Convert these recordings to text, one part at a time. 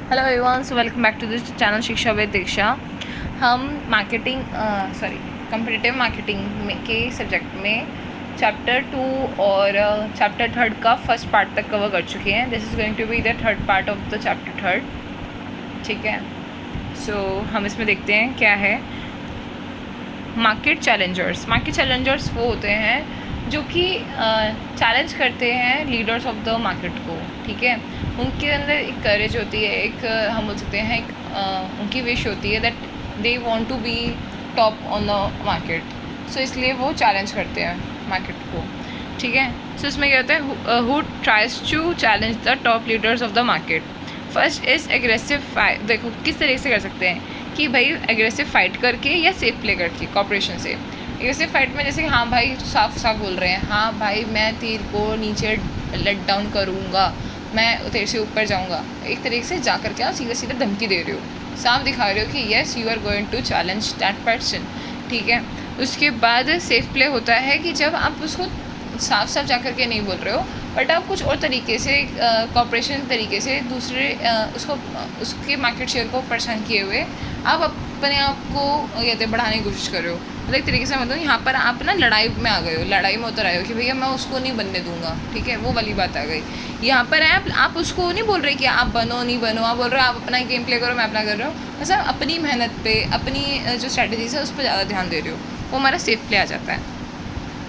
Hello everyone, so welcome back to this channel Shiksha with Diksha. हम marketing competitive marketing के subject में chapter 2 और chapter 3 का फर्स्ट पार्ट तक कवर कर चुके हैं। This is going to be the third part of the chapter 3। ठीक है, सो हम इसमें देखते हैं क्या है मार्केट चैलेंजर्स। मार्केट चैलेंजर्स वो होते हैं जो कि चैलेंज करते हैं लीडर्स ऑफ द मार्केट को। ठीक है, उनके अंदर एक करेज होती है, एक हम बोल सकते हैं एक उनकी विश होती है that they want to be top on the market. So इसलिए वो चैलेंज करते हैं मार्केट को। ठीक है, सो इसमें क्या होता है, who tries to challenge the top leaders of the market. First is aggressive fight. देखो किस तरीके से कर सकते हैं कि भाई एग्रेसिव फाइट करके या सेफ प्ले करके कॉपरेशन से। एग्रेसिव फाइट में जैसे कि हाँ भाई साफ साफ बोल रहे हैं, हाँ भाई मैं तीर को नीचे लेट डाउन करूँगा, मैं तेरे से ऊपर जाऊँगा। एक तरीके से जा कर के आप सीधा सीधा धमकी दे रहे हो, साफ दिखा रहे हो कि yes you are going to challenge that person. ठीक है, उसके बाद सेफ प्ले होता है कि जब आप उसको साफ साफ जा कर के नहीं बोल रहे हो, बट आप कुछ और तरीके से कॉपरेशन तरीके से दूसरे उसके मार्केट शेयर को परेशान किए हुए आप अपने आप को कहते बढ़ाने की कोशिश कर रहे हो। मतलब एक तरीके से मतलब यहाँ पर आप ना लड़ाई में आ गए हो, लड़ाई में उतर आए हो कि भैया मैं उसको नहीं बनने दूंगा। ठीक है, वो वाली बात आ गई। यहाँ पर आप उसको नहीं बोल रहे कि आप बनो नहीं बनो, आप बोल रहे हो आप अपना गेम प्ले करो, मैं अपना कर रहा हूँ। मतलब अपनी मेहनत पे, अपनी जो स्ट्रैटेजीज है उस पर ज़्यादा ध्यान दे रहे हो, वो हमारा सेफ प्ले आ जाता है।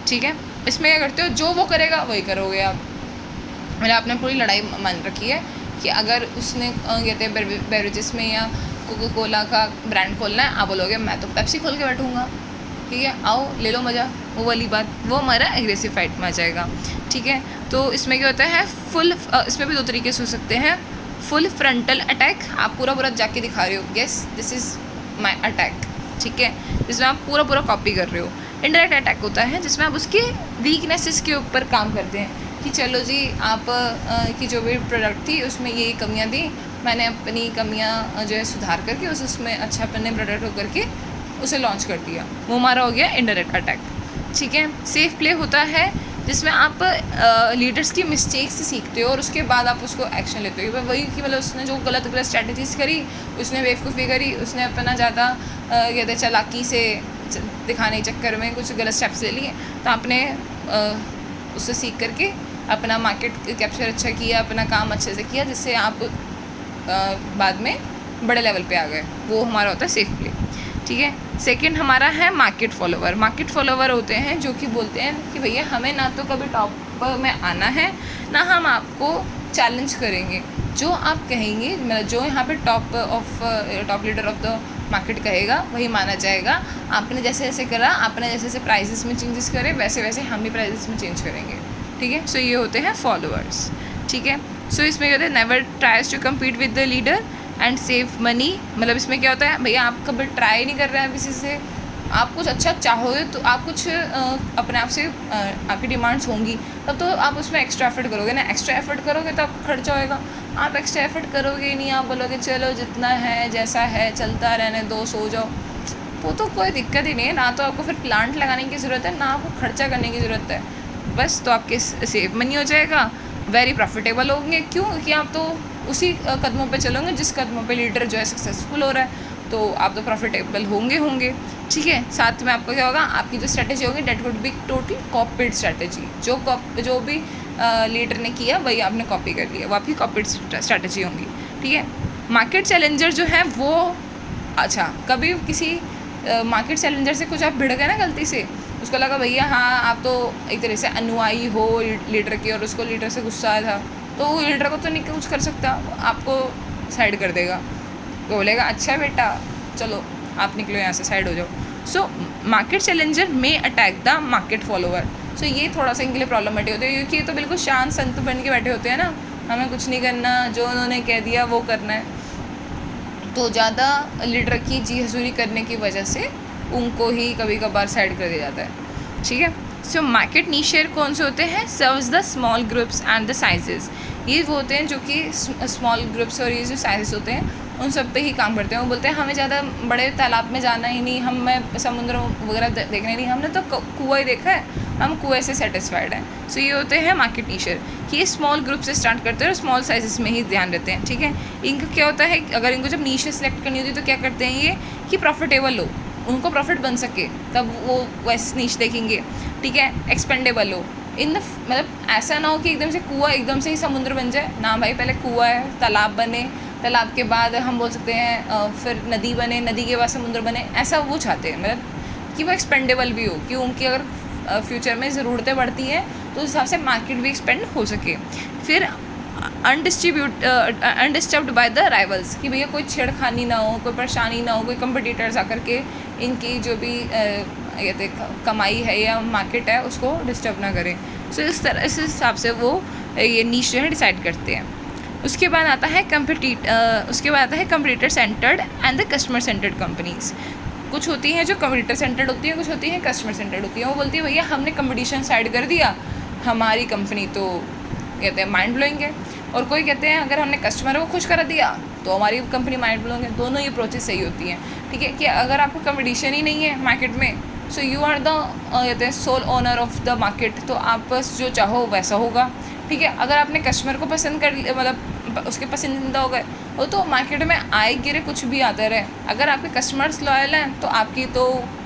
ठीक है, इसमें क्या करते हो, जो वो करेगा वही करोगे आप। मतलब आपने पूरी लड़ाई मान रखी है कि अगर उसने कहते हैं बेवरेजेस में या कोका कोला का ब्रांड खोलना है, आप बोलोगे मैं तो पेप्सी खोल के बैठूंगा। ठीक है, आओ ले लो मज़ा, वो वाली बात, वो हमारा एग्रेसिव फाइट में आ जाएगा। ठीक है, तो इसमें क्या होता है फुल, इसमें भी दो तरीके से हो सकते हैं। फुल फ्रंटल अटैक, आप पूरा पूरा जाके दिखा रहे हो, yes this is my attack. ठीक है, जिसमें आप पूरा पूरा कॉपी कर रहे हो। इनडायरेक्ट अटैक होता है जिसमें आप उसके वीकनेसेस के ऊपर काम करते हैं कि चलो जी आप की जो भी प्रोडक्ट थी उसमें ये कमियां दी, मैंने अपनी कमियां जो है सुधार करके उसमें अच्छा अपने प्रोडक्ट हो करके उसे लॉन्च कर दिया। वो हमारा हो गया इनडायरेक्ट अटैक। ठीक है, सेफ प्ले होता है जिसमें आप लीडर्स की मिस्टेक से सीखते हो और उसके बाद आप उसको एक्शन लेते हो। वही कि मतलब उसने जो गलत स्ट्रैटेजीज करी, उसने बेवकूफ़ी करी, उसने अपना ज़्यादा कहते चालाकी से दिखाने के चक्कर में कुछ गलत स्टेप्स ले लिए, तो आपने उससे सीख करके अपना मार्केट कैप्चर अच्छा किया, अपना काम अच्छे से किया, जिससे आप बाद में बड़े लेवल पे आ गए। वो हमारा होता है सेफ प्ले। ठीक है, सेकंड हमारा है मार्केट फॉलोवर। मार्केट फॉलोवर होते हैं जो कि बोलते हैं कि भैया हमें ना तो कभी टॉप में आना है, ना हम आपको चैलेंज करेंगे। जो आप कहेंगे, मतलब जो यहाँ पे top leader of the market कहेगा वही माना जाएगा। आपने जैसे जैसे करा, आपने जैसे जैसे प्राइजेस में चेंजेस करे, वैसे वैसे हम भी प्राइजेस में चेंज करेंगे। ठीक है, सो ये होते हैं फॉलोअर्स। ठीक है, सो इसमें क्या होता है, never tries to compete with the leader and save money. मतलब इसमें क्या होता है, भैया आप कभी ट्राई नहीं कर रहे हैं किसी से, आप कुछ अच्छा चाहोगे तो आप कुछ अपने आप से आपकी डिमांड्स होंगी, तब तो आप उसमें एक्स्ट्रा एफर्ट करोगे ना। एक्स्ट्रा एफर्ट करोगे तो आपका खर्चा होएगा। आप एक्स्ट्रा एफर्ट करोगे ही नहीं, आप बोलोगे चलो जितना है जैसा है चलता रहने दो, सो जाओ, वो तो कोई दिक्कत ही नहीं है। ना तो आपको फिर प्लांट लगाने की ज़रूरत है, ना आपको खर्चा करने की ज़रूरत है, बस तो आपके सेव मनी हो जाएगा, वेरी प्रॉफिटेबल होंगे। क्यों? क्योंकि आप तो उसी कदमों पे चलोगे जिस कदमों पे लीडर जो है सक्सेसफुल हो रहा है, तो आप तो प्रॉफिटेबल होंगे। ठीक है, साथ में आपको क्या होगा, आपकी जो स्ट्रैटेजी होगी that would be totally copied strategy. जो भी लीडर ने किया वही आपने कॉपी कर लिया, वो आपकी कॉपीड स्ट्रैटेजी होंगी। ठीक है, मार्केट चैलेंजर जो है वो, अच्छा कभी किसी मार्केट चैलेंजर से कुछ आप भिड़ गए ना गलती से, उसको लगा भैया हाँ आप तो एक तरह से अनुयायी हो लीडर की, और उसको लीडर से गुस्सा आया था, तो वो लीडर को तो नहीं कुछ कर सकता, आपको साइड कर देगा। तो बोलेगा अच्छा बेटा चलो आप निकलो यहाँ से, साइड हो जाओ। सो मार्केट चैलेंजर में अटैक द मार्केट फॉलोवर। सो ये थोड़ा सा इनके लिए प्रॉब्लमेटिक होता है, क्योंकि ये तो बिल्कुल शांत संत बन के बैठे होते हैं ना, हमें कुछ नहीं करना, जो उन्होंने कह दिया वो करना है। तो ज़्यादा लीडर की जी हजूरी करने की वजह से उनको ही कभी कभार साइड कर दिया जाता है। ठीक है, सो मार्केट नीशर कौन से होते हैं, serves the small groups and the sizes. ये वो होते हैं जो कि स्मॉल ग्रुप्स और ये जो साइजेस होते हैं उन सब पे ही काम करते हैं। वो बोलते हैं हमें ज़्यादा बड़े तालाब में जाना ही नहीं, हमें समुद्र वगैरह देखने नहीं, हमने तो कुआं ही देखा है, हम कुएं से सेटिस्फाइड हैं। सो ये होते हैं मार्केट नीशर, कि ये स्मॉल ग्रुप से स्टार्ट करते हैं और स्मॉल साइजेस में ही ध्यान रहते हैं, ठीक है। इनका क्या होता है, अगर इनको जब नीशे सेलेक्ट करनी होती है तो क्या करते हैं ये, कि प्रॉफिटेबल हो, उनको प्रॉफिट बन सके, तब वो वैसे नीश देखेंगे, ठीक है। एक्सपेंडेबल हो, इन द मतलब ऐसा ना हो कि एकदम से कुआं एकदम से ही समुद्र बन जाए ना भाई, पहले कुआं है, तालाब बने, तालाब के बाद हम बोल सकते हैं फिर नदी बने, नदी के बाद समुद्र बने, ऐसा वो चाहते हैं, मतलब कि वो एक्सपेंडेबल भी हो, कि उनकी अगर फ्यूचर में ज़रूरतें बढ़ती हैं तो उस हिसाब से मार्केट भी एक्सपेंड हो सके। फिर अनडिस्टर्ब्ड बाय द राइवल्स, कि भैया कोई छेड़खानी ना हो, कोई परेशानी ना हो, कोई कंपटीटर्स आकर के इनकी जो भी ये कमाई है या मार्केट है उसको डिस्टर्ब ना करें। सो इस तरह, इस हिसाब से वो ये नीश जो है डिसाइड करते हैं। उसके बाद आता है competitor centred and the customer centred companies. कुछ होती हैं जो कंपटीटर सेंटर्ड होती हैं, कुछ होती हैं कस्टमर सेंटर्ड होती हैं। वो बोलती है भैया हमने कंपटीशन साइड कर दिया, हमारी कंपनी तो कहते हैं माइंड ब्लोइंग है। और कोई कहते हैं अगर हमने कस्टमर को खुश कर दिया तो हमारी कंपनी माइंड ब्लोइंग है। दोनों ही अप्रोचेस सही होती हैं, ठीक है। कि अगर आपको कंपटीशन ही नहीं है मार्केट में, सो यू आर द कहते हैं sole owner of the market, तो आप बस जो चाहो वैसा होगा, ठीक है। अगर आपने कस्टमर को पसंद कर, मतलब उसके पसंदीदा हो गए, वो तो मार्केट में आए गिरे कुछ भी आता रहे, अगर आपके कस्टमर्स लॉयल हैं तो आपकी तो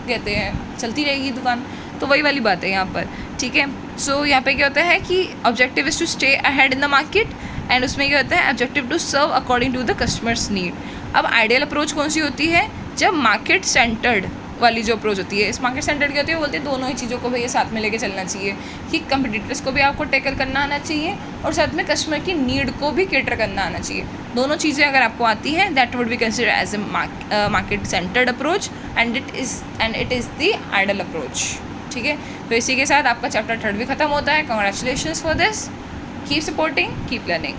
कहते हैं चलती रहेगी दुकान। तो वही वाली बात है यहाँ पर, ठीक है। सो यहाँ पे क्या होता है कि objective is to stay ahead in the market, and उसमें क्या होता है objective to serve according to the customers need. अब आइडियल अप्रोच कौन सी होती है, जब मार्केट सेंटर्ड वाली जो अप्रोच होती है। इस मार्केट सेंटर्ड क्या होती है, बोलते हैं दोनों ही चीज़ों को भैया साथ में लेके चलना चाहिए, कि कंपटीटर्स को भी आपको टैकल करना आना चाहिए और साथ में कस्टमर की नीड को भी कैटर करना आना चाहिए। दोनों चीज़ें अगर आपको आती हैं, that would be consider as a market centred approach, and it is the ideal approach, ठीक है। तो इसी के साथ आपका चैप्टर 3 भी खत्म होता है। Congratulations for this, keep supporting, keep learning.